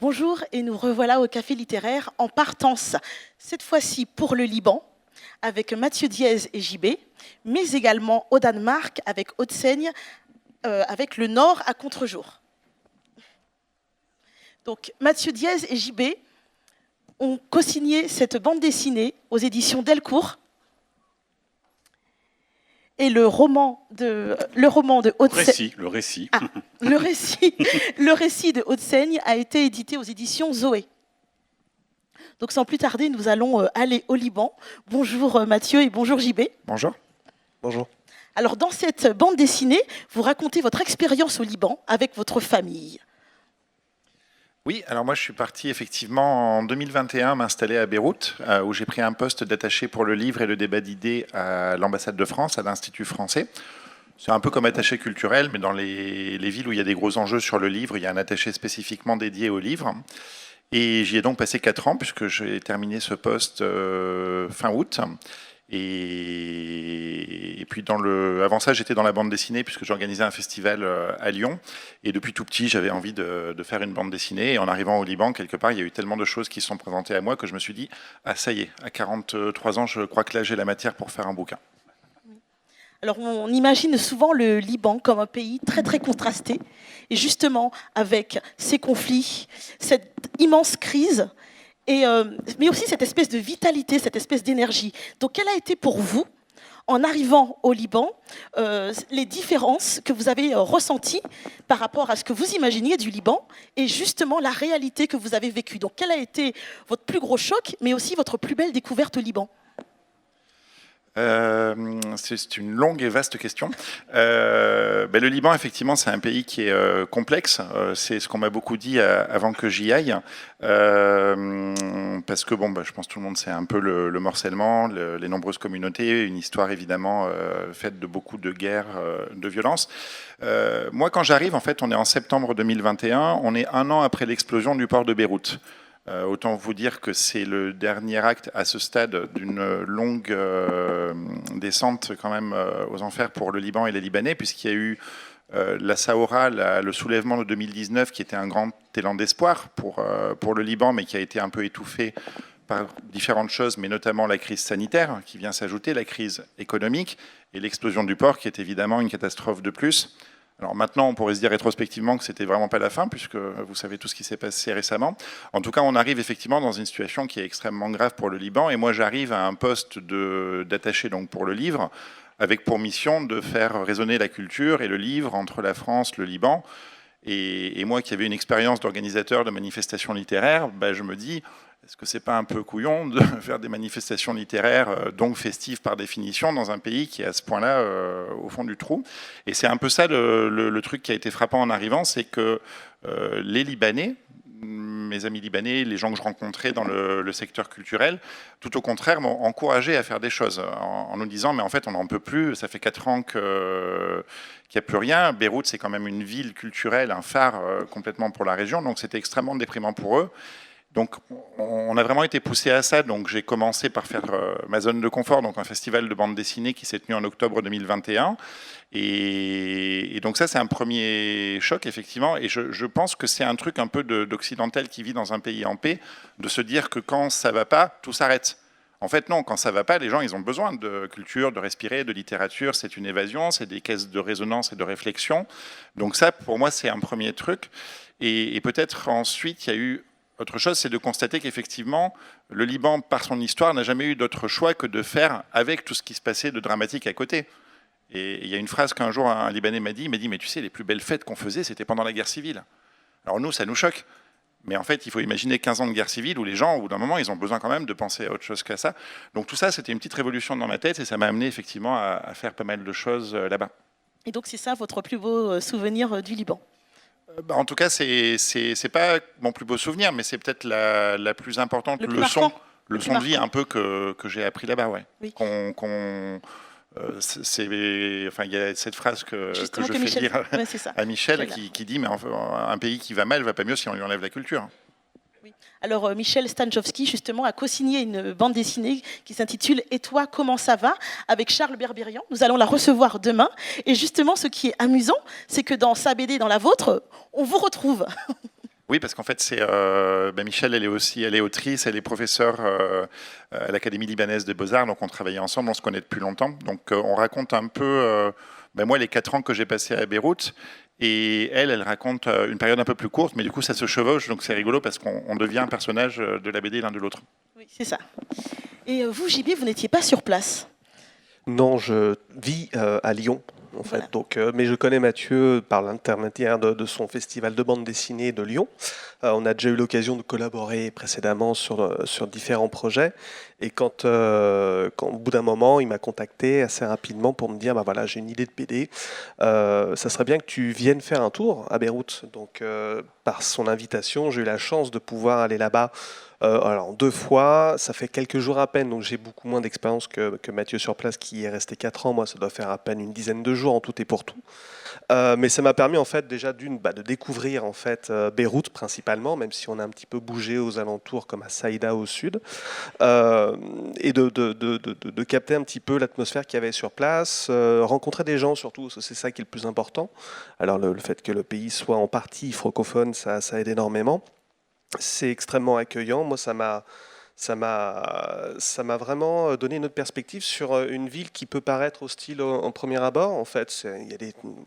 Bonjour et nous revoilà au Café littéraire en partance, cette fois-ci pour le Liban, avec Mathieu Diez et JB, mais également au Danemark avec Haute-Seigne, avec le Nord à contre-jour. Donc Mathieu Diez et JB ont co-signé cette bande dessinée aux éditions Delcourt. Et le roman de Haute-Seigne. Le récit. Ah, le récit de Haute-Seigne a été édité aux éditions Zoé. Donc sans plus tarder, nous allons aller au Liban. Bonjour Mathieu et bonjour JB. Bonjour. Bonjour. Alors dans cette bande dessinée, vous racontez votre expérience au Liban avec votre famille. Oui, alors moi je suis parti effectivement en 2021 m'installer à Beyrouth, où j'ai pris un poste d'attaché pour le livre et le débat d'idées à l'ambassade de France, à l'Institut français. C'est un peu comme attaché culturel, mais dans les villes où il y a des gros enjeux sur le livre, il y a un attaché spécifiquement dédié au livre. Et j'y ai donc passé 4 ans, puisque j'ai terminé ce poste fin août. Et puis avant ça, j'étais dans la bande dessinée puisque j'organisais un festival à Lyon. Et depuis tout petit, j'avais envie de faire une bande dessinée. Et en arrivant au Liban, quelque part, il y a eu tellement de choses qui se sont présentées à moi que je me suis dit, ah ça y est, à 43 ans, je crois que là j'ai la matière pour faire un bouquin. Alors on imagine souvent le Liban comme un pays très très contrasté. Et justement, avec ces conflits, cette immense crise, mais aussi cette espèce de vitalité, cette espèce d'énergie. Donc, quelle a été pour vous, en arrivant au Liban, les différences que vous avez ressenties par rapport à ce que vous imaginiez du Liban et justement la réalité que vous avez vécue? Donc, quel a été votre plus gros choc, mais aussi votre plus belle découverte au Liban? C'est une longue et vaste question. Le Liban, effectivement, c'est un pays qui est complexe. C'est ce qu'on m'a beaucoup dit avant que j'y aille. Parce que, je pense que tout le monde sait un peu le morcellement, les nombreuses communautés, une histoire évidemment faite de beaucoup de guerres, de violences. Moi, quand j'arrive, en fait, on est en septembre 2021, on est 1 an après l'explosion du port de Beyrouth. Autant vous dire que c'est le dernier acte à ce stade d'une longue descente quand même aux enfers pour le Liban et les Libanais, puisqu'il y a eu la Sahora, le soulèvement de 2019, qui était un grand élan d'espoir pour le Liban, mais qui a été un peu étouffé par différentes choses, mais notamment la crise sanitaire qui vient s'ajouter, la crise économique et l'explosion du port, qui est évidemment une catastrophe de plus. Alors maintenant, on pourrait se dire rétrospectivement que c'était vraiment pas la fin, puisque vous savez tout ce qui s'est passé récemment. En tout cas, on arrive effectivement dans une situation qui est extrêmement grave pour le Liban. Et moi, j'arrive à un poste d'attaché donc pour le livre, avec pour mission de faire résonner la culture et le livre entre la France, le Liban. Et moi, qui avais une expérience d'organisateur de manifestations littéraires, je me dis, est-ce que c'est pas un peu couillon de faire des manifestations littéraires, donc festives par définition, dans un pays qui est à ce point-là au fond du trou? Et c'est un peu ça le truc qui a été frappant en arrivant, c'est que les Libanais, mes amis libanais, les gens que je rencontrais dans le secteur culturel, tout au contraire, m'ont encouragé à faire des choses, en nous disant, mais en fait, on n'en peut plus, ça fait 4 ans qu'il n'y a plus rien. Beyrouth, c'est quand même une ville culturelle, un phare complètement pour la région, donc c'était extrêmement déprimant pour eux. Donc, on a vraiment été poussé à ça. Donc, j'ai commencé par faire ma zone de confort, donc un festival de bande dessinée qui s'est tenu en octobre 2021. Et donc, ça, c'est un premier choc, effectivement. Et je pense que c'est un truc un peu d'occidental qui vit dans un pays en paix, de se dire que quand ça va pas, tout s'arrête. En fait, non, quand ça va pas, les gens, ils ont besoin de culture, de respirer, de littérature. C'est une évasion, c'est des caisses de résonance et de réflexion. Donc ça, pour moi, c'est un premier truc. Et peut-être ensuite, il y a eu autre chose, c'est de constater qu'effectivement, le Liban, par son histoire, n'a jamais eu d'autre choix que de faire avec tout ce qui se passait de dramatique à côté. Et il y a une phrase qu'un jour un Libanais m'a dit, mais tu sais, les plus belles fêtes qu'on faisait, c'était pendant la guerre civile. Alors nous, ça nous choque. Mais en fait, il faut imaginer 15 ans de guerre civile où les gens, au bout d'un moment, ils ont besoin quand même de penser à autre chose qu'à ça. Donc tout ça, c'était une petite révolution dans ma tête et ça m'a amené effectivement à faire pas mal de choses là-bas. Et donc c'est ça votre plus beau souvenir du Liban? En tout cas, c'est pas mon plus beau souvenir, mais c'est peut-être la plus importante leçon de vie un peu que j'ai appris là-bas. Ouais. Oui. Il y a cette phrase que je fais dire à Michel qui dit mais un pays qui va mal va pas mieux si on lui enlève la culture. Oui. Alors Michel Stanjowski justement a co-signé une bande dessinée qui s'intitule « Et toi, comment ça va ?» avec Charles Berberian. Nous allons la recevoir demain. Et justement, ce qui est amusant, c'est que dans sa BD, dans la vôtre, on vous retrouve. Oui, parce qu'en fait, Michel, elle est autrice, elle est professeure à l'Académie libanaise des Beaux-Arts, donc on travaillait ensemble, on se connaît depuis longtemps. Donc on raconte un peu, moi, les 4 ans que j'ai passés à Beyrouth, et elle raconte une période un peu plus courte, mais du coup, ça se chevauche, donc c'est rigolo parce qu'on devient un personnage de la BD l'un de l'autre. Oui, c'est ça. Et vous, JB, vous n'étiez pas sur place? Non, je vis à Lyon, en fait. Voilà. Donc, mais je connais Mathieu par l'intermédiaire de son festival de bande dessinée de Lyon. On a déjà eu l'occasion de collaborer précédemment sur différents projets. Et quand au bout d'un moment, il m'a contacté assez rapidement pour me dire, bah voilà, j'ai une idée de BD. Ça serait bien que tu viennes faire un tour à Beyrouth. Donc, par son invitation, j'ai eu la chance de pouvoir aller là-bas. Alors 2 fois, ça fait quelques jours à peine, donc j'ai beaucoup moins d'expérience que Mathieu sur place qui est resté 4 ans. Moi, ça doit faire à peine une dizaine de jours en tout et pour tout. Mais ça m'a permis en fait déjà de découvrir en fait Beyrouth principalement, même si on a un petit peu bougé aux alentours comme à Saïda au sud, et de capter un petit peu l'atmosphère qu'il y avait sur place, rencontrer des gens surtout, c'est ça qui est le plus important. Alors le fait que le pays soit en partie francophone, ça aide énormément. C'est extrêmement accueillant. Moi, ça m'a vraiment donné une autre perspective sur une ville qui peut paraître hostile en premier abord. En fait,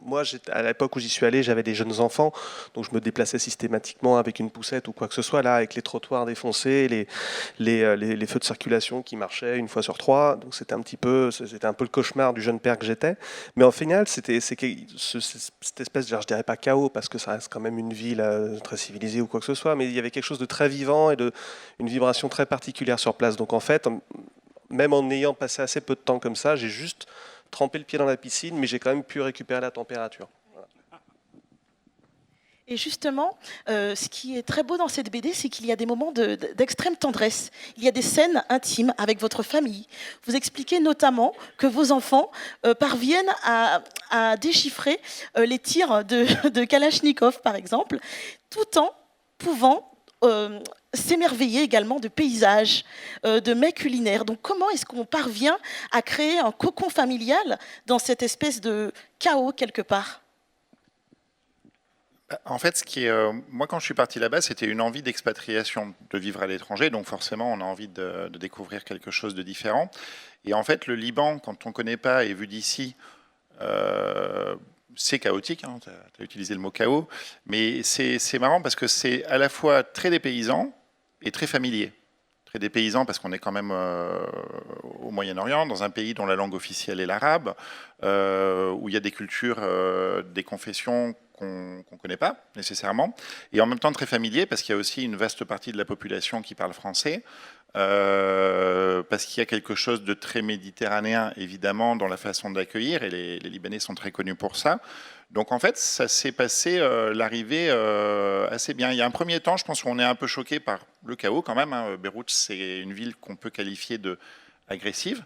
moi, à l'époque où j'y suis allé, j'avais des jeunes enfants, donc je me déplaçais systématiquement avec une poussette ou quoi que ce soit. Là, avec les trottoirs défoncés, les feux de circulation qui marchaient une fois sur 3, donc c'était un peu le cauchemar du jeune père que j'étais. Mais en final, cette espèce, je dirais pas chaos, parce que ça reste quand même une ville très civilisée ou quoi que ce soit, mais il y avait quelque chose de très vivant et une vibration très particulière sur place. Donc en fait, même en ayant passé assez peu de temps comme ça, j'ai juste trempé le pied dans la piscine, mais j'ai quand même pu récupérer la température. Voilà. Et justement, ce qui est très beau dans cette BD, c'est qu'il y a des moments d'extrême tendresse. Il y a des scènes intimes avec votre famille. Vous expliquez notamment que vos enfants parviennent à déchiffrer les tirs de Kalachnikov, par exemple, tout en pouvant s'émerveiller également de paysages, de mets culinaires. Donc comment est-ce qu'on parvient à créer un cocon familial dans cette espèce de chaos quelque part? En fait, moi, quand je suis parti là-bas, c'était une envie d'expatriation, de vivre à l'étranger. Donc forcément, on a envie de découvrir quelque chose de différent. Et en fait, le Liban, quand on ne connaît pas et vu d'ici, c'est chaotique. Hein, tu as utilisé le mot chaos. Mais c'est marrant parce que c'est à la fois très dépaysant et très familier. Très dépaysant parce qu'on est quand même au Moyen-Orient, dans un pays dont la langue officielle est l'arabe, où il y a des cultures, des confessions qu'on ne connaît pas nécessairement, et en même temps très familier parce qu'il y a aussi une vaste partie de la population qui parle français, parce qu'il y a quelque chose de très méditerranéen évidemment dans la façon d'accueillir, et les Libanais sont très connus pour ça. Donc en fait, ça s'est passé l'arrivée assez bien. Il y a un premier temps, je pense qu'on est un peu choqué par le chaos quand même. Hein. Beyrouth, c'est une ville qu'on peut qualifier de agressive,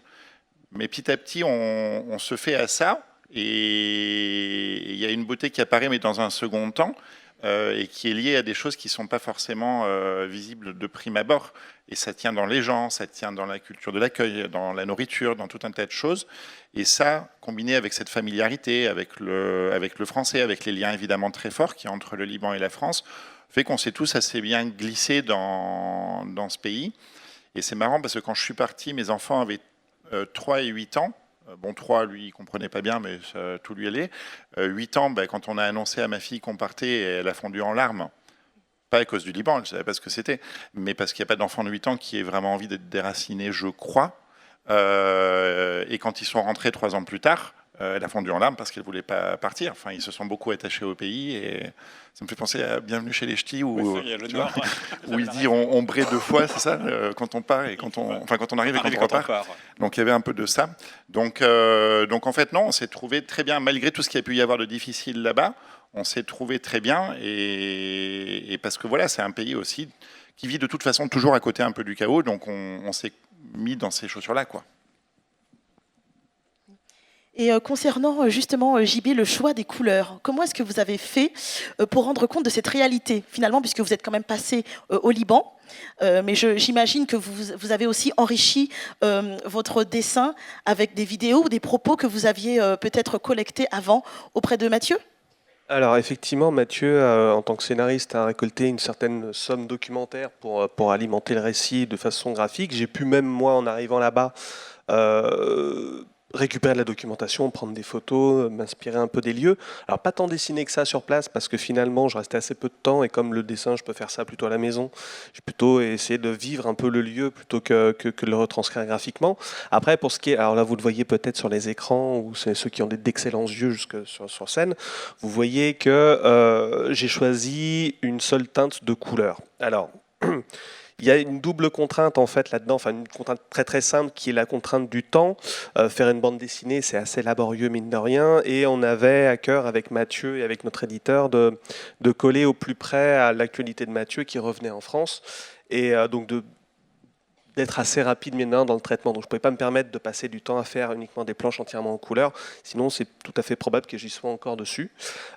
mais petit à petit, on se fait à ça. Et il y a une beauté qui apparaît, mais dans un second temps, et qui est liée à des choses qui ne sont pas forcément visibles de prime abord. Et ça tient dans les gens, ça tient dans la culture de l'accueil, dans la nourriture, dans tout un tas de choses. Et ça, combiné avec cette familiarité, avec le français, avec les liens évidemment très forts qu'il y a entre le Liban et la France, fait qu'on s'est tous assez bien glissés dans ce pays. Et c'est marrant parce que quand je suis parti, mes enfants avaient 3 et 8 ans. Bon, 3, lui, il ne comprenait pas bien, mais tout lui allait. 8 ans, quand on a annoncé à ma fille qu'on partait, elle a fondu en larmes. Pas à cause du Liban, elle ne savait pas ce que c'était, mais parce qu'il n'y a pas d'enfant de 8 ans qui ait vraiment envie d'être déraciné, je crois. Et quand ils sont rentrés 3 ans plus tard, elle a fondu en larmes parce qu'elle ne voulait pas partir. Enfin, ils se sont beaucoup attachés au pays, et ça me fait penser à Bienvenue chez les Ch'tis, où, où il dit on brée 2 fois, c'est ça, quand on part et quand on arrive et quand on repart. Donc il y avait un peu de ça. Donc en fait, non, on s'est trouvé très bien, malgré tout ce qu'il y a pu y avoir de difficile là-bas. On s'est trouvé très bien, et parce que voilà, c'est un pays aussi qui vit de toute façon toujours à côté un peu du chaos, donc on s'est mis dans ces chaussures-là, quoi. Et concernant justement, JB, le choix des couleurs, comment est-ce que vous avez fait pour rendre compte de cette réalité, finalement, puisque vous êtes quand même passé au Liban, mais j'imagine que vous avez aussi enrichi votre dessin avec des vidéos ou des propos que vous aviez peut-être collectés avant auprès de Mathieu? Alors effectivement, Mathieu, en tant que scénariste, a récolté une certaine somme documentaire pour alimenter le récit de façon graphique. J'ai pu même, moi, en arrivant là-bas, euh, récupérer de la documentation, prendre des photos, m'inspirer un peu des lieux. Alors pas tant dessiner que ça sur place, parce que finalement, je restais assez peu de temps, et comme le dessin, je peux faire ça plutôt à la maison, j'ai plutôt essayé de vivre un peu le lieu plutôt que de le retranscrire graphiquement. Après, pour ce qui est, alors là, vous le voyez peut-être sur les écrans, ou c'est ceux qui ont d'excellents yeux jusque sur scène, vous voyez que j'ai choisi une seule teinte de couleur. Alors, il y a une double contrainte en fait là-dedans, enfin une contrainte très très simple qui est la contrainte du temps. Faire une bande dessinée, c'est assez laborieux mine de rien, et on avait à cœur avec Mathieu et avec notre éditeur de coller au plus près à l'actualité de Mathieu qui revenait en France, et donc d'être assez rapide maintenant dans le traitement. Donc je ne pouvais pas me permettre de passer du temps à faire uniquement des planches entièrement en couleur, sinon c'est tout à fait probable que j'y sois encore dessus.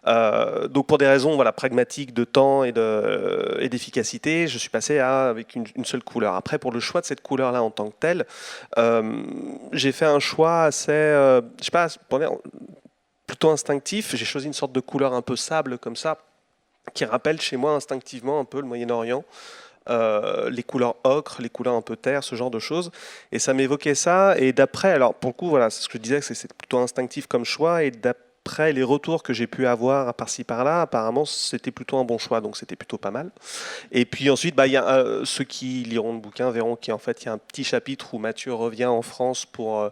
Donc pour des raisons voilà, pragmatiques de temps et d'efficacité, je suis passé avec une seule couleur. Après, pour le choix de cette couleur-là en tant que telle, j'ai fait un choix assez, je sais pas, plutôt instinctif. J'ai choisi une sorte de couleur un peu sable comme ça, qui rappelle chez moi instinctivement un peu le Moyen-Orient. Les couleurs ocre, les couleurs un peu terre, ce genre de choses. Et ça m'évoquait ça. Et d'après, alors pour le coup, voilà, c'est ce que je disais, que c'est plutôt instinctif comme choix. Et d'après les retours que j'ai pu avoir par-ci par-là, apparemment, c'était plutôt un bon choix. Donc c'était plutôt pas mal. Et puis ensuite, bah, y a, ceux qui liront le bouquin verront qu'en fait, il y a un petit chapitre où Mathieu revient en France pour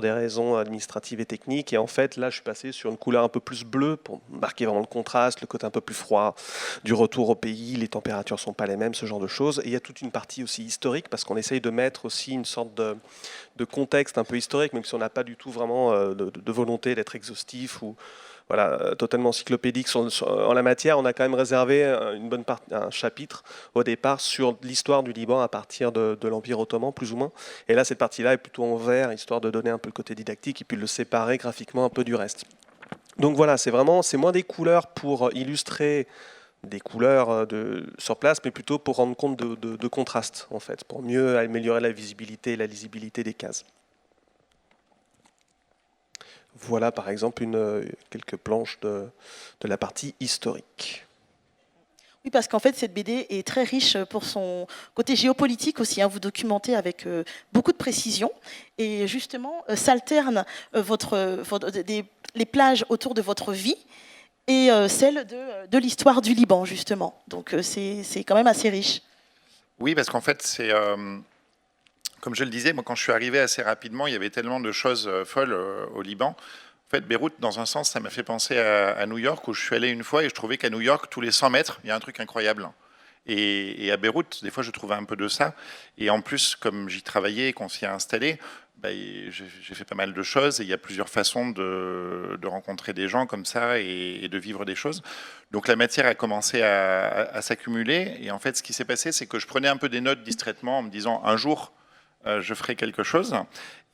des raisons administratives et techniques. Et en fait, là, je suis passé sur une couleur un peu plus bleue pour marquer vraiment le contraste, le côté un peu plus froid du retour au pays. Les températures ne sont pas les mêmes, ce genre de choses. Et il y a toute une partie aussi historique parce qu'on essaye de mettre aussi une sorte de contexte un peu historique, même si on n'a pas du tout vraiment de volonté d'être exhaustif ou voilà, totalement encyclopédique en la matière. On a quand même réservé une bonne un chapitre au départ sur l'histoire du Liban à partir de l'Empire ottoman, plus ou moins. Et là, cette partie-là est plutôt en vert, histoire de donner un peu le côté didactique et puis de le séparer graphiquement un peu du reste. Donc voilà, c'est moins des couleurs pour illustrer des couleurs sur place, mais plutôt pour rendre compte de contraste, en fait, pour mieux améliorer la visibilité et la lisibilité des cases. Voilà par exemple quelques planches de la partie historique. Oui, parce qu'en fait, cette BD est très riche pour son côté géopolitique aussi. Vous documentez avec beaucoup de précision. Et justement, s'alternent les plages autour de votre vie et celle de l'histoire du Liban, justement. Donc, c'est quand même assez riche. Oui, parce qu'en fait, c'est... comme je le disais, moi, quand je suis arrivé assez rapidement, il y avait tellement de choses folles au Liban. En fait, Beyrouth, dans un sens, ça m'a fait penser à New York, où je suis allé une fois et je trouvais qu'à New York, tous les 100 mètres, il y a un truc incroyable. Et à Beyrouth, des fois, je trouvais un peu de ça. Et en plus, comme j'y travaillais et qu'on s'y a installé, bah, j'ai fait pas mal de choses et il y a plusieurs façons de rencontrer des gens comme ça et de vivre des choses. Donc la matière a commencé à s'accumuler. Et en fait, ce qui s'est passé, c'est que je prenais un peu des notes distraitement en me disant un jour, je ferai quelque chose.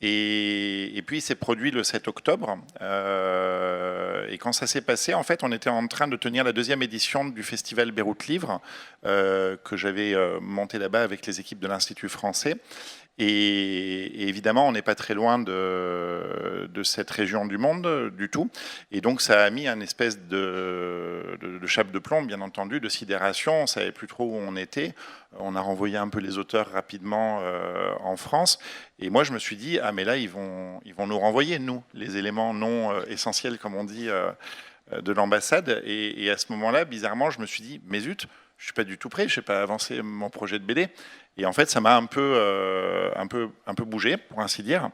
Et puis, il s'est produit le 7 octobre. Et quand ça s'est passé, en fait, on était en train de tenir la deuxième édition du festival Beyrouth Livre, que j'avais monté là-bas avec les équipes de l'Institut français. Et évidemment, on n'est pas très loin de cette région du monde du tout. Et donc, ça a mis un espèce de chape de plomb, bien entendu, de sidération. On ne savait plus trop où on était. On a renvoyé un peu les auteurs rapidement en France. Et moi, je me suis dit, ah mais là, ils vont nous renvoyer, nous, les éléments non essentiels, comme on dit, de l'ambassade. Et à ce moment-là, bizarrement, je me suis dit, mais zut, je suis pas du tout prêt, je sais pas avancer mon projet de BD. Et en fait, ça m'a un peu bougé, pour ainsi dire.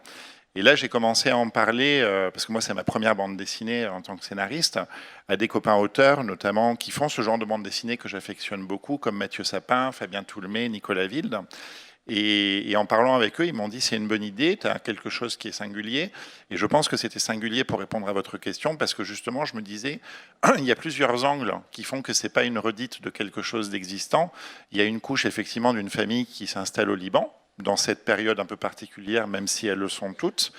Et là, j'ai commencé à en parler, parce que moi, c'est ma première bande dessinée en tant que scénariste, à des copains auteurs, notamment, qui font ce genre de bande dessinée que j'affectionne beaucoup, comme Mathieu Sapin, Fabien Toulmé, Nicolas Wilde. Et en parlant avec eux, ils m'ont dit c'est une bonne idée, tu as quelque chose qui est singulier. Et je pense que c'était singulier pour répondre à votre question, parce que justement, je me disais, il y a plusieurs angles qui font que ce n'est pas une redite de quelque chose d'existant. Il y a une couche effectivement d'une famille qui s'installe au Liban, dans cette période un peu particulière, même si elles le sont toutes.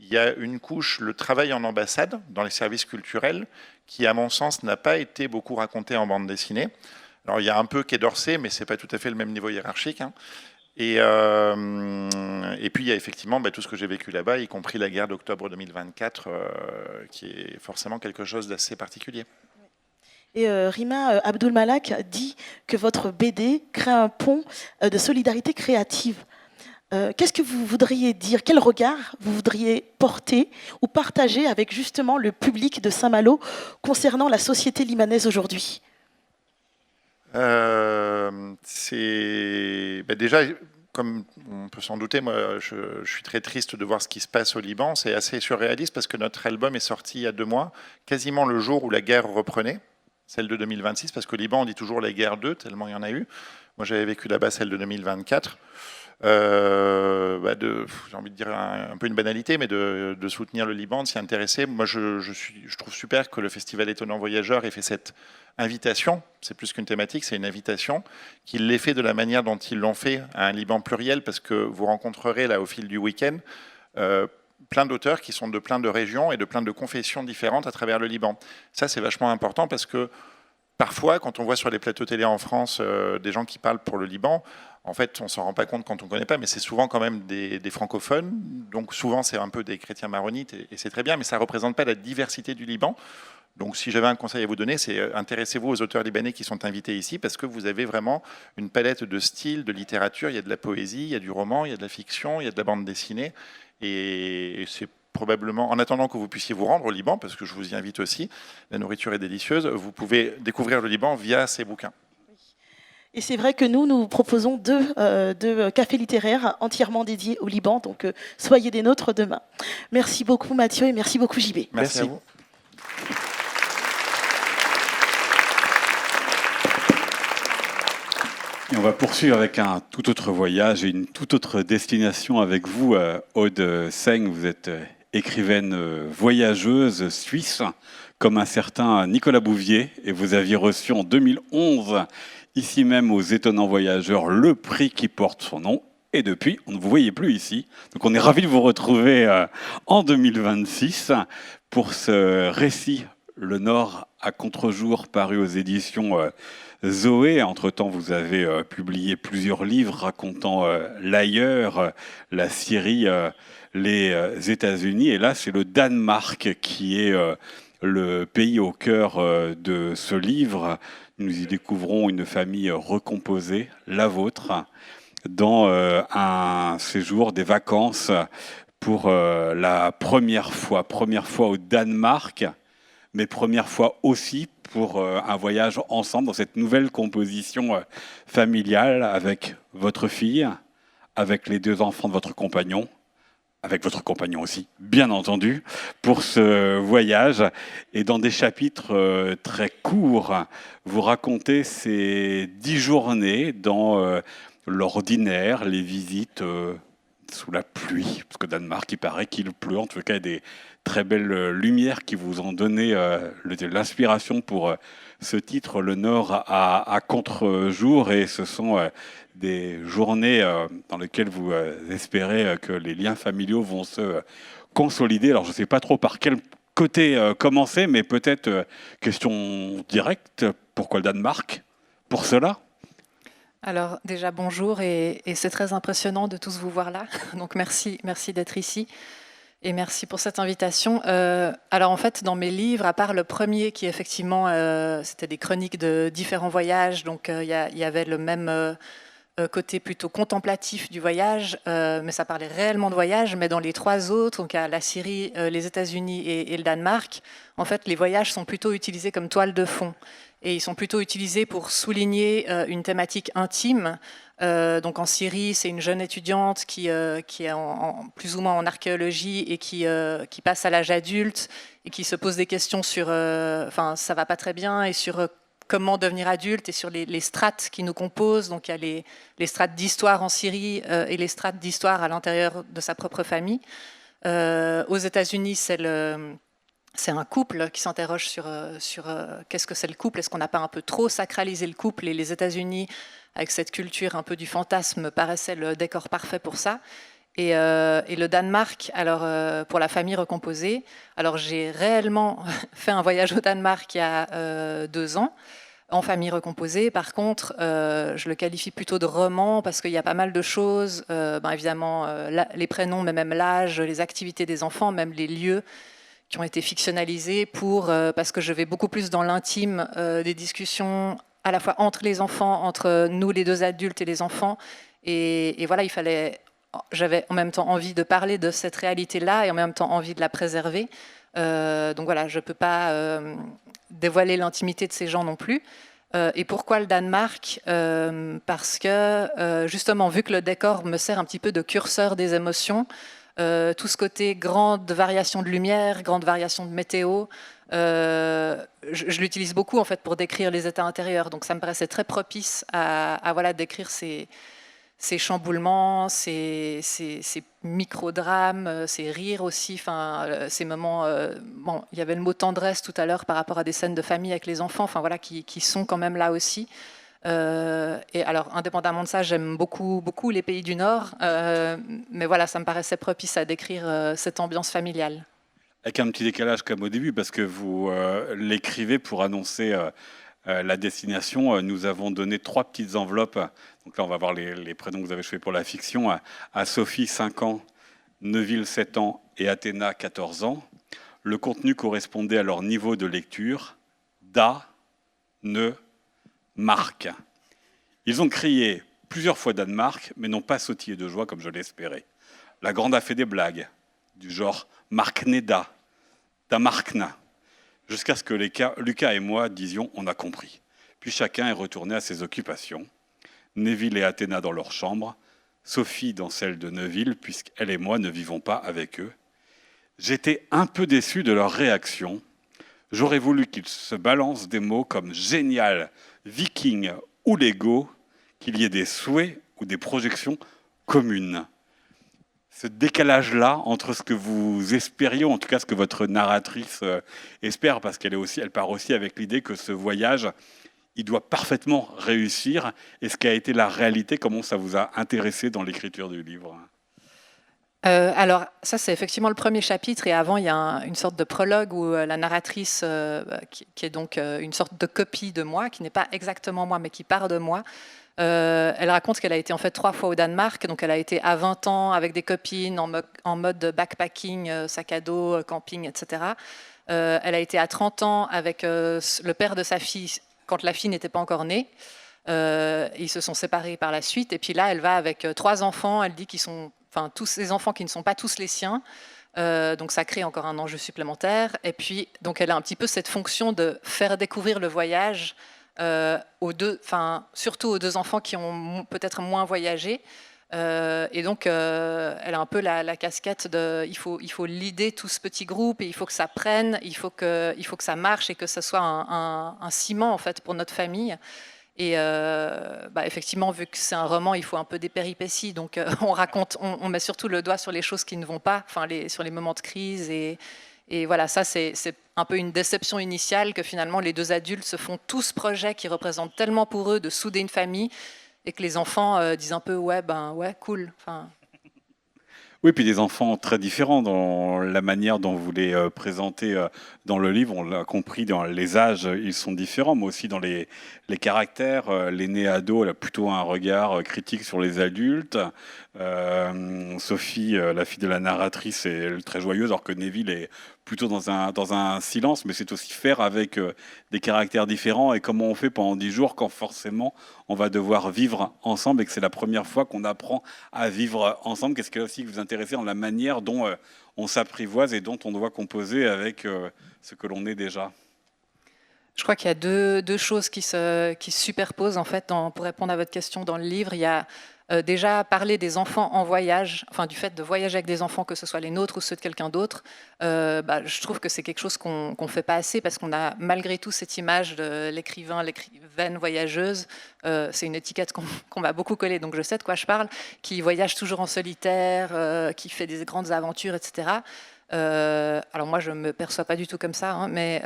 il y a une couche, le travail en ambassade, dans les services culturels, qui, à mon sens, n'a pas été beaucoup raconté en bande dessinée. Alors, il y a un peu Quai d'Orsay, mais ce n'est pas tout à fait le même niveau hiérarchique. Hein. Et puis, il y a effectivement tout ce que j'ai vécu là-bas, y compris la guerre d'octobre 2024, qui est forcément quelque chose d'assez particulier. Et Rima Abdul-Malak dit que votre BD crée un pont de solidarité créative. Qu'est-ce que vous voudriez dire? Quel regard vous voudriez porter ou partager avec justement le public de Saint-Malo concernant la société libanaise aujourd'hui? Déjà, comme on peut s'en douter, moi, je suis très triste de voir ce qui se passe au Liban. C'est assez surréaliste parce que notre album est sorti il y a 2 mois, quasiment le jour où la guerre reprenait, celle de 2026, parce qu'au Liban, on dit toujours la guerre 2, tellement il y en a eu. Moi, j'avais vécu là-bas celle de 2024. J'ai envie de dire un peu une banalité, mais de soutenir le Liban, de s'y intéresser. Moi, je trouve super que le Festival Étonnant Voyageur ait fait cette invitation. C'est plus qu'une thématique, c'est une invitation. Qu'il l'ait fait de la manière dont ils l'ont fait à un Liban pluriel, parce que vous rencontrerez là au fil du week-end plein d'auteurs qui sont de plein de régions et de plein de confessions différentes à travers le Liban. Ça, c'est vachement important parce que parfois, quand on voit sur les plateaux télé en France des gens qui parlent pour le Liban, en fait, on ne s'en rend pas compte quand on ne connaît pas, mais c'est souvent quand même des francophones. Donc souvent, c'est un peu des chrétiens maronites, et c'est très bien, mais ça ne représente pas la diversité du Liban. Donc si j'avais un conseil à vous donner, c'est intéressez-vous aux auteurs libanais qui sont invités ici, parce que vous avez vraiment une palette de styles, de littérature. Il y a de la poésie, il y a du roman, il y a de la fiction, il y a de la bande dessinée. Et c'est probablement, en attendant que vous puissiez vous rendre au Liban, parce que je vous y invite aussi, la nourriture est délicieuse, vous pouvez découvrir le Liban via ces bouquins. Et c'est vrai que nous proposons deux cafés littéraires entièrement dédiés au Liban, donc soyez des nôtres demain. Merci beaucoup Mathieu et merci beaucoup JB. Merci à vous. Et on va poursuivre avec un tout autre voyage et une toute autre destination avec vous, Aude Seng. Vous êtes écrivaine voyageuse suisse, comme un certain Nicolas Bouvier, et vous aviez reçu en 2011, ici même aux Étonnants Voyageurs, le prix qui porte son nom. Et depuis, on ne vous voyait plus ici. Donc on est ravis de vous retrouver en 2026 pour ce récit, Le Nord à contre-jour, paru aux éditions Zoé. Entre-temps, vous avez publié plusieurs livres racontant l'ailleurs, la Syrie, les États-Unis. Et là, c'est le Danemark qui est le pays au cœur de ce livre. Nous y découvrons une famille recomposée, la vôtre, dans un séjour, des vacances pour la première fois au Danemark, mais première fois aussi pour un voyage ensemble dans cette nouvelle composition familiale avec votre fille, avec les 2 enfants de votre compagnon, avec votre compagnon aussi, bien entendu, pour ce voyage. Et dans des chapitres très courts, vous racontez ces 10 journées dans l'ordinaire, les visites sous la pluie, parce que Danemark, il paraît qu'il pleut, en tout cas, des très belles lumières qui vous ont donné l'inspiration pour ce titre, Le Nord à contre-jour, et ce sont des journées dans lesquelles vous espérez que les liens familiaux vont se consolider. Alors je ne sais pas trop par quel côté commencer, mais peut-être question directe, pourquoi le Danemark? Pour cela? Alors déjà bonjour, et c'est très impressionnant de tous vous voir là, donc merci d'être ici. Et merci pour cette invitation. Alors en fait, dans mes livres, à part le premier qui effectivement, c'était des chroniques de différents voyages, donc il y avait le même côté plutôt contemplatif du voyage, mais ça parlait réellement de voyage. Mais dans les 3 autres, donc la Syrie, les États-Unis et le Danemark, en fait, les voyages sont plutôt utilisés comme toile de fond. Et ils sont plutôt utilisés pour souligner une thématique intime. Donc en Syrie, c'est une jeune étudiante qui est plus ou moins en archéologie et qui passe à l'âge adulte et qui se pose des questions sur, ça va pas très bien, et sur comment devenir adulte, et sur les strates qui nous composent. Donc il y a les strates d'histoire en Syrie et les strates d'histoire à l'intérieur de sa propre famille. Aux États-Unis, c'est un couple qui s'interroge sur qu'est-ce que c'est le couple. Est-ce qu'on n'a pas un peu trop sacralisé le couple? Et les États-Unis, avec cette culture un peu du fantasme, paraissaient le décor parfait pour ça. Et le Danemark, alors pour la famille recomposée, alors j'ai réellement fait un voyage au Danemark il y a 2 ans, en famille recomposée. Par contre, je le qualifie plutôt de roman parce qu'il y a pas mal de choses, évidemment les prénoms, mais même l'âge, les activités des enfants, même les lieux qui ont été fictionnalisés parce que je vais beaucoup plus dans l'intime des discussions à la fois entre les enfants, entre nous les 2 adultes et les enfants. Et voilà, j'avais en même temps envie de parler de cette réalité-là et en même temps envie de la préserver. Donc voilà, je ne peux pas dévoiler l'intimité de ces gens non plus. Et pourquoi le Danemark ? Parce que justement, vu que le décor me sert un petit peu de curseur des émotions, tout ce côté grande variation de lumière, grande variation de météo, je l'utilise beaucoup en fait pour décrire les états intérieurs. Donc ça me paraissait très propice à voilà, décrire ces chamboulements, ces micro-drames, ces rires aussi, ces moments... bon, il y avait le mot tendresse tout à l'heure par rapport à des scènes de famille avec les enfants, voilà, qui sont quand même là aussi. Et alors, indépendamment de ça, j'aime beaucoup, beaucoup les pays du Nord, mais voilà, ça me paraissait propice à décrire cette ambiance familiale. Avec un petit décalage comme au début, parce que vous l'écrivez pour annoncer la destination. Nous avons donné 3 petites enveloppes. Donc là, on va voir les prénoms que vous avez choisis pour la fiction. À Sophie, 5 ans, Neville, 7 ans et Athéna, 14 ans. Le contenu correspondait à leur niveau de lecture. Marc. Ils ont crié plusieurs fois Danemark, mais n'ont pas sautillé de joie comme je l'espérais. La grande a fait des blagues, du genre Markneda, Damarkna, jusqu'à ce que Lucas et moi disions « on a compris ». Puis chacun est retourné à ses occupations. Neville et Athéna dans leur chambre, Sophie dans celle de Neville, puisqu'elle et moi ne vivons pas avec eux. J'étais un peu déçu de leur réaction. J'aurais voulu qu'ils se balancent des mots comme « génial », « viking » ou « Lego », qu'il y ait des souhaits ou des projections communes. Ce décalage-là entre ce que vous espériez, en tout cas ce que votre narratrice espère, parce elle part aussi avec l'idée que ce voyage, il doit parfaitement réussir, et ce qui a été la réalité, comment ça vous a intéressé dans l'écriture du livre ? Alors, ça, c'est effectivement le premier chapitre, et avant, il y a une sorte de prologue où la narratrice, qui est donc une sorte de copie de moi, qui n'est pas exactement moi, mais qui part de moi, elle raconte qu'elle a été en fait 3 fois au Danemark, donc elle a été à 20 ans avec des copines, en mode backpacking, sac à dos, camping, etc. Elle a été à 30 ans avec le père de sa fille, quand la fille n'était pas encore née. Ils se sont séparés par la suite, et puis là, elle va avec 3 enfants, elle dit qu'ils sont... Enfin, tous ces enfants qui ne sont pas tous les siens. Donc ça crée encore un enjeu supplémentaire. Et puis, donc elle a un petit peu cette fonction de faire découvrir le voyage surtout aux 2 enfants qui ont peut-être moins voyagé. Et donc, elle a un peu la casquette de il faut leader tout ce petit groupe, et il faut que ça prenne, il faut que ça marche, et que ce soit un ciment en fait pour notre famille. Et effectivement, vu que c'est un roman, il faut un peu des péripéties. Donc, on met surtout le doigt sur les choses qui ne vont pas, sur les moments de crise. Et voilà, ça, c'est un peu une déception initiale que finalement les 2 adultes se font tout ce projet qui représente tellement pour eux de souder une famille, et que les enfants disent un peu ouais, cool. Oui, puis des enfants très différents dans la manière dont vous les présentez dans le livre. On l'a compris, dans les âges, ils sont différents, mais aussi dans les caractères. L'aîné ado, elle a plutôt un regard critique sur les adultes. Sophie, la fille de la narratrice, est très joyeuse, alors que Neville est plutôt dans un silence, mais c'est aussi faire avec des caractères différents, et comment on fait pendant 10 jours quand forcément on va devoir vivre ensemble, et que c'est la première fois qu'on apprend à vivre ensemble. Qu'est-ce qui aussi vous intéresse dans la manière dont on s'apprivoise et dont on doit composer avec ce que l'on est déjà ? Je crois qu'il y a deux choses qui se superposent en fait pour répondre à votre question dans le livre. Il y a déjà parler des enfants en voyage, du fait de voyager avec des enfants, que ce soit les nôtres ou ceux de quelqu'un d'autre. Je trouve que c'est quelque chose qu'on ne fait pas assez, parce qu'on a malgré tout cette image de l'écrivaine voyageuse. C'est une étiquette qu'on m'a beaucoup collée, donc je sais de quoi je parle, qui voyage toujours en solitaire, qui fait des grandes aventures, etc. Alors moi, je ne me perçois pas du tout comme ça, mais...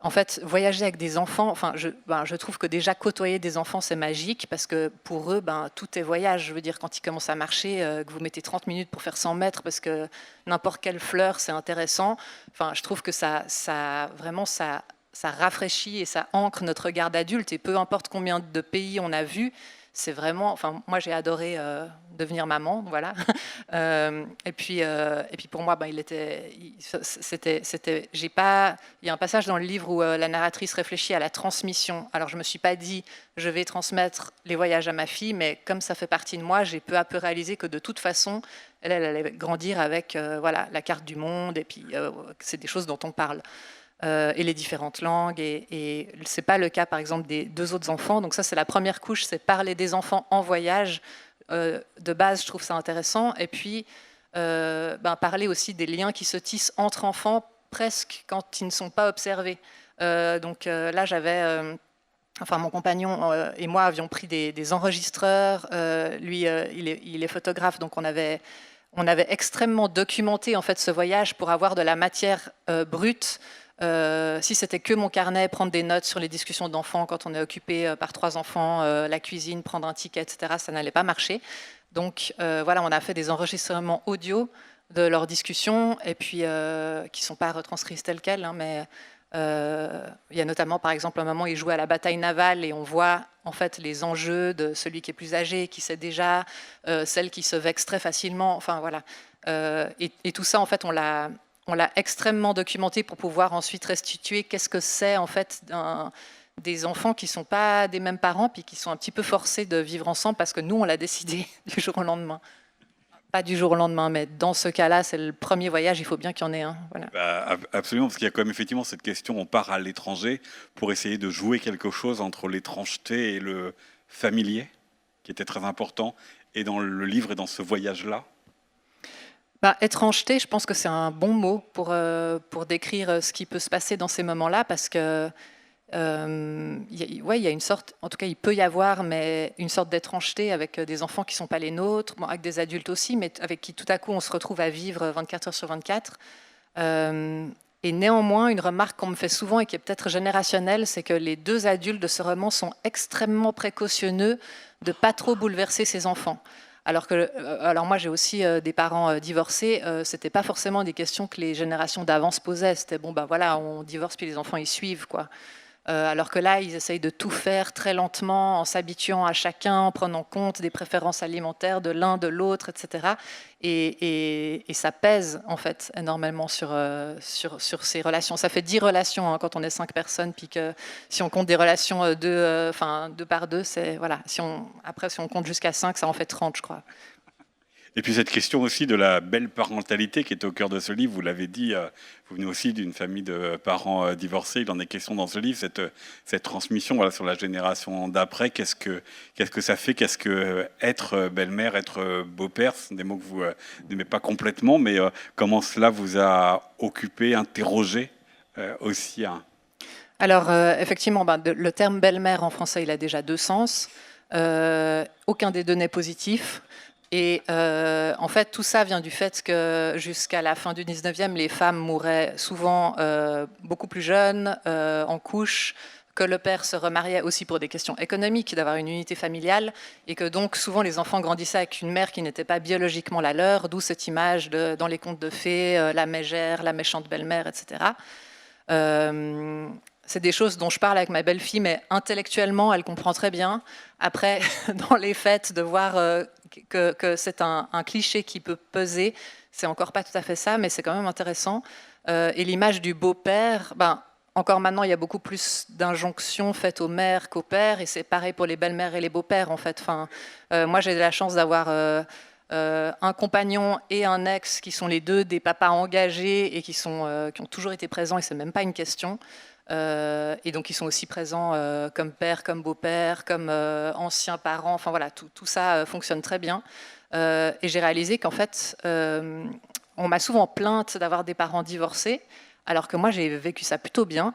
en fait, voyager avec des enfants, enfin, je trouve que déjà côtoyer des enfants, c'est magique, parce que pour eux, tout est voyage. Je veux dire, quand ils commencent à marcher, que vous mettez 30 minutes pour faire 100 mètres, parce que n'importe quelle fleur, c'est intéressant. Enfin, je trouve que ça rafraîchit et ça ancre notre regard d'adulte. Et peu importe combien de pays on a vu, c'est vraiment... Enfin, moi, j'ai adoré devenir maman, voilà. Et puis pour moi, il y a un passage dans le livre où la narratrice réfléchit à la transmission. Alors, je me suis pas dit, je vais transmettre les voyages à ma fille, mais comme ça fait partie de moi, j'ai peu à peu réalisé que de toute façon, elle allait grandir avec la carte du monde, et puis c'est des choses dont on parle. Et les différentes langues. Et ce n'est pas le cas, par exemple, des 2 autres enfants. Donc ça, c'est la première couche, c'est parler des enfants en voyage. De base, je trouve ça intéressant. Et puis, parler aussi des liens qui se tissent entre enfants, presque quand ils ne sont pas observés. Donc là, mon compagnon et moi avions pris des enregistreurs. Lui, il est photographe, donc on avait extrêmement documenté en fait, ce voyage pour avoir de la matière brute. Si c'était que mon carnet, prendre des notes sur les discussions d'enfants quand on est occupé par 3 enfants, la cuisine, prendre un ticket, etc., ça n'allait pas marcher. Donc on a fait des enregistrements audio de leurs discussions, et puis qui ne sont pas retranscrits tels quels, mais il y a notamment, par exemple, un moment où ils jouaient à la bataille navale, et on voit en fait les enjeux de celui qui est plus âgé, qui sait déjà, celle qui se vexe très facilement, enfin voilà. Et tout ça, en fait, on l'a extrêmement documenté pour pouvoir ensuite restituer qu'est-ce que c'est en fait des enfants qui ne sont pas des mêmes parents, puis qui sont un petit peu forcés de vivre ensemble parce que nous, on l'a décidé du jour au lendemain. Pas du jour au lendemain, mais dans ce cas-là, c'est le premier voyage, il faut bien qu'il y en ait un. Voilà. Absolument, parce qu'il y a quand même effectivement cette question, on part à l'étranger pour essayer de jouer quelque chose entre l'étrangeté et le familier, qui était très important, et dans le livre et dans ce voyage-là. Étrangeté, je pense que c'est un bon mot pour décrire ce qui peut se passer dans ces moments-là, parce que il y a une sorte, en tout cas il peut y avoir, mais une sorte d'étrangeté avec des enfants qui ne sont pas les nôtres, avec des adultes aussi, mais avec qui tout à coup on se retrouve à vivre 24 heures sur 24. Et néanmoins, une remarque qu'on me fait souvent et qui est peut-être générationnelle, c'est que les 2 adultes de ce roman sont extrêmement précautionneux de ne pas trop bouleverser ses enfants. Alors moi j'ai aussi des parents divorcés, c'était pas forcément des questions que les générations d'avant se posaient, c'était on divorce puis les enfants ils suivent quoi. Alors que là ils essayent de tout faire très lentement, en s'habituant à chacun, en prenant compte des préférences alimentaires de l'un, de l'autre, etc. Et ça pèse en fait énormément sur ces relations. Ça fait 10 relations quand on est 5 personnes, puis que si on compte des relations 2 par 2, c'est voilà. Si on compte jusqu'à 5, ça en fait 30, je crois. Et puis cette question aussi de la belle parentalité qui est au cœur de ce livre, vous l'avez dit, vous venez aussi d'une famille de parents divorcés, il en est question dans ce livre, cette transmission sur la génération d'après, qu'est-ce que ça fait, qu'est-ce que être belle-mère, être beau-père, ce sont des mots que vous n'aimez pas complètement, mais comment cela vous a occupé, interrogé aussi Alors effectivement, le terme belle-mère en français, il a déjà 2 sens, aucun des 2 n'est positif. Et en fait, tout ça vient du fait que jusqu'à la fin du 19e, les femmes mouraient souvent beaucoup plus jeunes, en couche, que le père se remariait aussi pour des questions économiques, d'avoir une unité familiale, et que donc souvent les enfants grandissaient avec une mère qui n'était pas biologiquement la leur, d'où cette image dans les contes de fées, la mégère, la méchante belle-mère, etc. C'est des choses dont je parle avec ma belle-fille, mais intellectuellement, elle comprend très bien. Après, dans les faits, de voir que c'est un cliché qui peut peser, c'est encore pas tout à fait ça, mais c'est quand même intéressant. Et l'image du beau-père, encore maintenant, il y a beaucoup plus d'injonctions faites aux mères qu'aux pères, et c'est pareil pour les belles-mères et les beaux-pères, en fait. Moi, j'ai de la chance d'avoir un compagnon et un ex qui sont les 2 des papas engagés et qui ont toujours été présents, et c'est même pas une question. Et donc ils sont aussi présents comme père, comme beau-père, comme anciens parents, enfin voilà, tout ça fonctionne très bien. Et j'ai réalisé qu'en fait, on m'a souvent plainte d'avoir des parents divorcés, alors que moi j'ai vécu ça plutôt bien,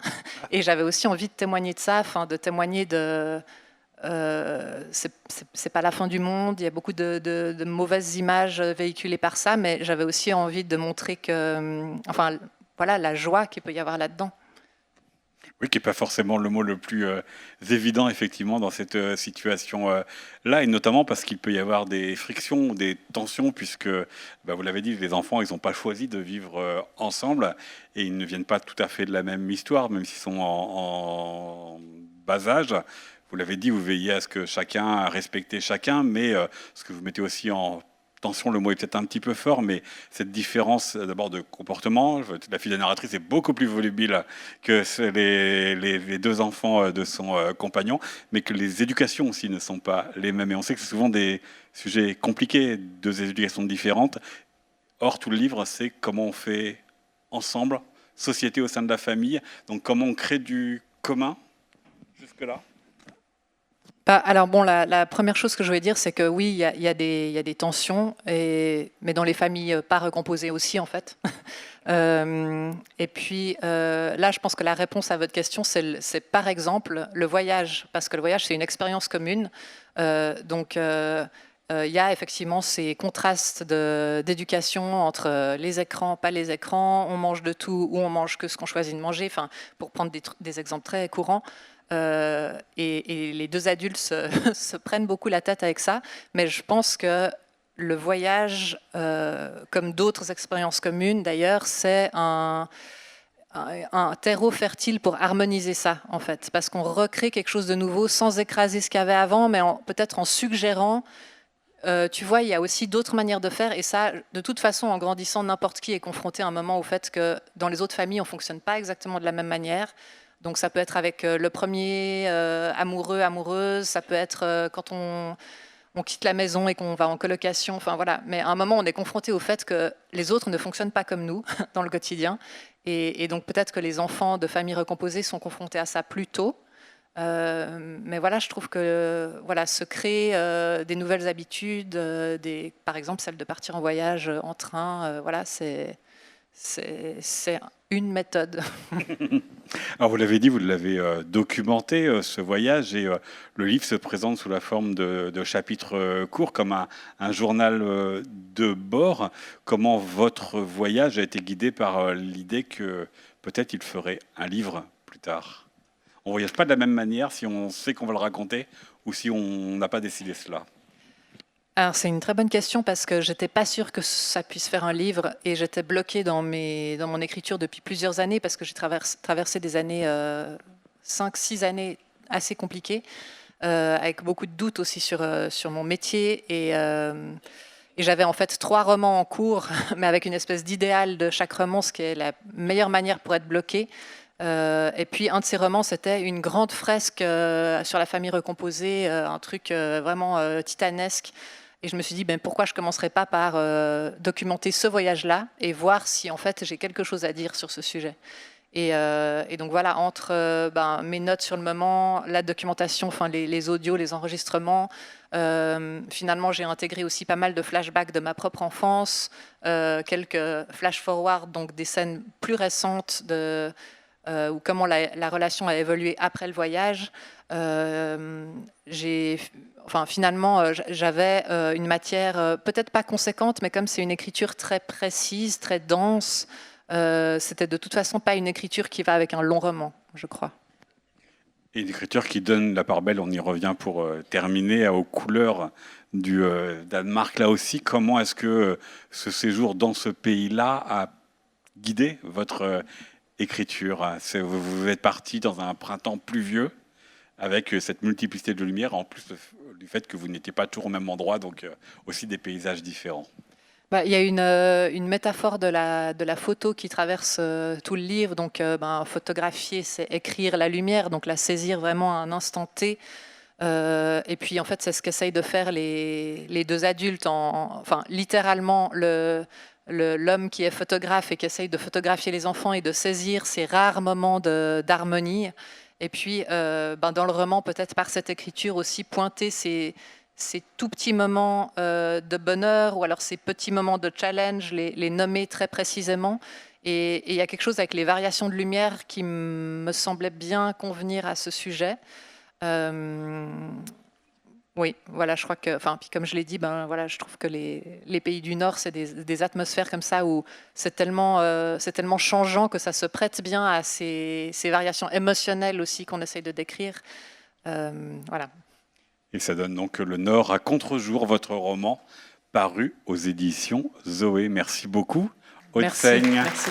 et j'avais aussi envie de témoigner de ça, de témoigner de... c'est pas la fin du monde, il y a beaucoup de mauvaises images véhiculées par ça, mais j'avais aussi envie de montrer que, la joie qu'il peut y avoir là-dedans. Oui, qui n'est pas forcément le mot le plus évident, effectivement, dans cette situation-là, et notamment parce qu'il peut y avoir des frictions, des tensions, puisque, vous l'avez dit, les enfants, ils n'ont pas choisi de vivre ensemble, et ils ne viennent pas tout à fait de la même histoire, même s'ils sont en bas âge. Vous l'avez dit, vous veillez à ce que chacun a respecté chacun, mais ce que vous mettez aussi en tension, le mot est peut-être un petit peu fort, mais cette différence d'abord de comportement, la fille de la narratrice est beaucoup plus volubile que les deux enfants de son compagnon, mais que les éducations aussi ne sont pas les mêmes. Et on sait que c'est souvent des sujets compliqués, deux éducations différentes. Or, tout le livre, c'est comment on fait ensemble, société au sein de la famille, donc comment on crée du commun jusque-là. Alors bon, la première chose que je voulais dire, c'est que oui, il y a des tensions, mais dans les familles pas recomposées aussi, en fait. Et puis là, je pense que la réponse à votre question, c'est par exemple le voyage, parce que le voyage, c'est une expérience commune. Donc, il y a effectivement ces contrastes d'éducation entre les écrans, pas les écrans, on mange de tout ou on mange que ce qu'on choisit de manger, enfin, pour prendre des exemples très courants. Et les deux adultes se prennent beaucoup la tête avec ça, mais je pense que le voyage, comme d'autres expériences communes d'ailleurs, c'est un terreau fertile pour harmoniser ça, en fait, parce qu'on recrée quelque chose de nouveau sans écraser ce qu'il y avait avant, mais peut-être en suggérant. Tu vois, il y a aussi d'autres manières de faire, et ça, de toute façon, en grandissant, n'importe qui est confronté à un moment au fait que dans les autres familles, on ne fonctionne pas exactement de la même manière. Donc ça peut être avec le premier amoureux, amoureuse, ça peut être quand on quitte la maison et qu'on va en colocation, enfin voilà. Mais à un moment, on est confronté au fait que les autres ne fonctionnent pas comme nous dans le quotidien. Et donc peut-être que les enfants de familles recomposées sont confrontés à ça plus tôt. Mais voilà, je trouve que voilà, se créer des nouvelles habitudes, par exemple celle de partir en voyage en train, voilà, c'est une méthode. Alors vous l'avez dit, vous l'avez documenté, ce voyage, et le livre se présente sous la forme de chapitres courts, comme un journal de bord. Comment votre voyage a été guidé par l'idée que peut-être il ferait un livre plus tard? On ne voyage pas de la même manière si on sait qu'on va le raconter ou si on n'a pas décidé cela. Alors c'est une très bonne question parce que j'étais pas sûre que ça puisse faire un livre et j'étais bloquée dans mon écriture depuis plusieurs années parce que j'ai traversé des années, 5-6 années assez compliquées, avec beaucoup de doutes aussi sur mon métier et j'avais en fait 3 romans en cours, mais avec une espèce d'idéal de chaque roman, ce qui est la meilleure manière pour être bloqué. Et puis un de ces romans, c'était une grande fresque sur la famille recomposée, un truc vraiment titanesque. Et je me suis dit, pourquoi je ne commencerais pas par documenter ce voyage-là et voir si en fait j'ai quelque chose à dire sur ce sujet. Et donc voilà, entre mes notes sur le moment, la documentation, enfin les audios, les enregistrements, finalement j'ai intégré aussi pas mal de flashbacks de ma propre enfance, quelques flash-forward, donc des scènes plus récentes ou comment la relation a évolué après le voyage. Finalement, j'avais une matière peut-être pas conséquente, mais comme c'est une écriture très précise, très dense, c'était de toute façon pas une écriture qui va avec un long roman, je crois. Et une écriture qui donne la part belle, on y revient pour terminer, aux couleurs du Danemark. Là aussi, comment est-ce que ce séjour dans ce pays-là a guidé votre écriture? Vous êtes parti dans un printemps pluvieux, avec cette multiplicité de lumière, en plus du fait que vous n'étiez pas toujours au même endroit, donc aussi des paysages différents. Il y a une métaphore de la photo qui traverse tout le livre. Donc, photographier, c'est écrire la lumière, donc la saisir vraiment à un instant T. Et puis, en fait, c'est ce qu'essayent de faire les deux adultes. Littéralement, l'homme qui est photographe et qui essaye de photographier les enfants et de saisir ces rares moments d'harmonie. Et puis, dans le roman, peut-être par cette écriture aussi, pointer ces tout petits moments de bonheur ou alors ces petits moments de challenge, les nommer très précisément. Et il y a quelque chose avec les variations de lumière qui me semblait bien convenir à ce sujet. Oui, voilà, je crois que, puis comme je l'ai dit, voilà, je trouve que les pays du Nord, c'est des atmosphères comme ça où c'est tellement changeant que ça se prête bien à ces variations émotionnelles aussi qu'on essaye de décrire. Voilà. Et ça donne donc le Nord à contre-jour, votre roman paru aux éditions Zoé. Merci beaucoup, Aude Merci. Seigne. Merci.